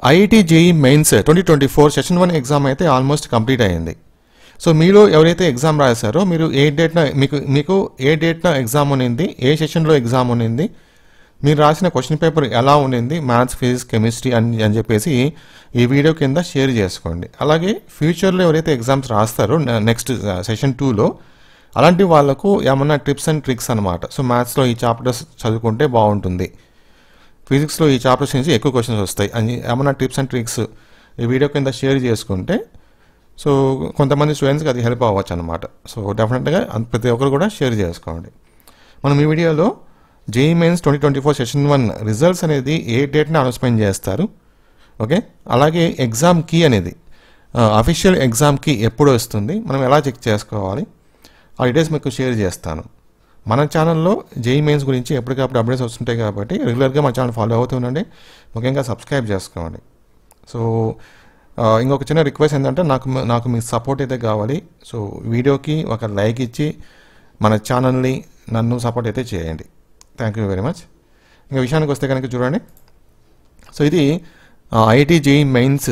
IIT JEE mains 2024 session 1 exam అయితే almost complete అయ్యింది. So మీలో ఎవరైతే ఎగ్జామ్ రాశారో మీరు ఏ డేట్న మీకు ఏ డేట్న ఎగ్జామ్ ఉన్నింది, ఏ సెషన్లో ఎగ్జామ్ ఉన్నింది, మీరు రాసిన క్వశ్చన్ పేపర్ ఎలా ఉన్నింది, మ్యాథ్స్, ఫిజిక్స్, కెమిస్ట్రీ అని చెప్పేసి ఈ వీడియో కింద షేర్ చేసుకోండి. అలాగే ఫ్యూచర్లో ఎవరైతే ఎగ్జామ్స్ రాస్తారో నెక్స్ట్ సెషన్ 2లో అలాంటి వాళ్ళకు ఏమన్నా టిప్స్ అండ్ ట్రిక్స్ అనమాట. సో మ్యాథ్స్లో ఈ చాప్టర్స్ చదువుకుంటే బాగుంటుంది, ఫిజిక్స్లో ఈ చాప్టర్స్ నుంచి ఎక్కువ క్వశ్చన్స్ వస్తాయి అని ఏమన్నా టిప్స్ అండ్ ట్రిక్స్ ఈ వీడియో కింద షేర్ చేసుకుంటే సో కొంతమంది స్టూడెంట్స్కి అది హెల్ప్ అవ్వచ్చు అనమాట. సో డెఫినెట్గా ప్రతి ఒక్కరు కూడా షేర్ చేసుకోండి. మనం ఈ వీడియోలో జేఈ మెయిన్స్ 2024 సెషన్ 1 రిజల్ట్స్ అనేది ఏ డేట్ని అనౌన్స్మెంట్ చేస్తారు, ఓకే, అలాగే ఎగ్జామ్ కీ అనేది అఫీషియల్ ఎగ్జామ్ కీ ఎప్పుడు వస్తుంది, మనం ఎలా చెక్ చేసుకోవాలి, ఆ డీటెయిల్స్ మీకు షేర్ చేస్తాను. మన ఛానల్లో జేఈ మెయిన్స్ గురించి ఎప్పటికప్పుడు అప్డేట్స్ వస్తుంటాయి కాబట్టి రెగ్యులర్గా మన ఛానల్ ఫాలో అవుతుండండి, ముఖ్యంగా సబ్స్క్రైబ్ చేసుకోండి. సో ఇంకొక చిన్న రిక్వెస్ట్ ఏంటంటే నాకు మీ సపోర్ట్ అయితే కావాలి. సో వీడియోకి ఒక లైక్ ఇచ్చి మన ఛానల్ని నన్ను సపోర్ట్ అయితే చేయండి. Thank you very much. ఇంకా విషయానికి వస్తే కనుక చూడండి, సో ఇది IIT JEE mains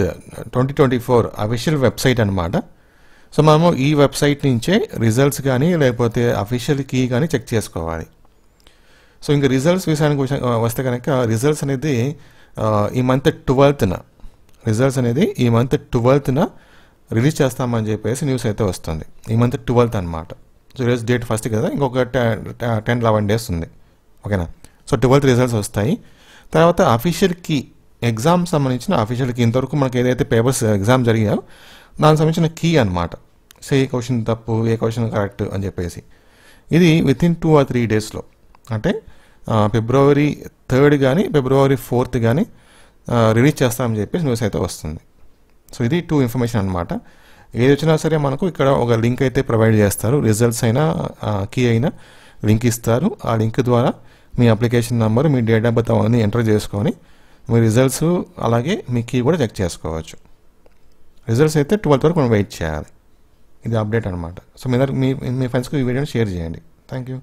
2024 official website అనమాట. సో మనము ఈ వెబ్సైట్ నుంచే రిజల్ట్స్ కానీ లేకపోతే అఫీషియల్ కీ కానీ చెక్ చేసుకోవాలి. సో ఇంకా రిజల్ట్స్ విషయానికి వస్తే కనుక రిజల్ట్స్ అనేది ఈ మంత్ 12న రిలీజ్ చేస్తామని చెప్పేసి న్యూస్ అయితే వస్తుంది. ఈ మంత్ 12th అనమాట. సో ఈరోజు డేట్ 1 కదా, ఇంకొక 10-11 days ఉంది, ఓకేనా. సో 12th రిజల్ట్స్ వస్తాయి. తర్వాత అఫీషియల్ కీ, ఎగ్జామ్ సంబంధించిన అఫీషియల్ కీ, ఇంతవరకు మనకి ఏదైతే పేపర్స్ ఎగ్జామ్ జరిగాయో దానికి సంబంధించిన కీ అనమాట. సో ఏ క్వశ్చన్ తప్పు, ఏ క్వశ్చన్ కరెక్ట్ అని చెప్పేసి ఇది వితిన్ 2 or 3 daysలో, అంటే February 3rd కానీ February 4th కానీ రిలీజ్ చేస్తామని చెప్పేసి న్యూస్ అయితే వస్తుంది. సో ఇది 2 ఇన్ఫర్మేషన్ అనమాట. ఏది వచ్చినా సరే మనకు ఇక్కడ ఒక లింక్ అయితే ప్రొవైడ్ చేస్తారు. రిజల్ట్స్ అయినా కీ అయినా లింక్ ఇస్తారు. ఆ లింక్ ద్వారా మీ అప్లికేషన్ నెంబర్, మీ డేట్ ఆఫ్ బర్త్ అవన్నీ ఎంటర్ చేసుకొని మీ రిజల్ట్స్ అలాగే మీ కీ కూడా చెక్ చేసుకోవచ్చు. రిజల్ట్స్ అయితే 12th వరకు మనం వెయిట్ చేయాలి. ఇది అప్డేట్ అనమాట. సో మీ ఫ్రెండ్స్కి ఈ వీడియోని షేర్ చేయండి. Thank you.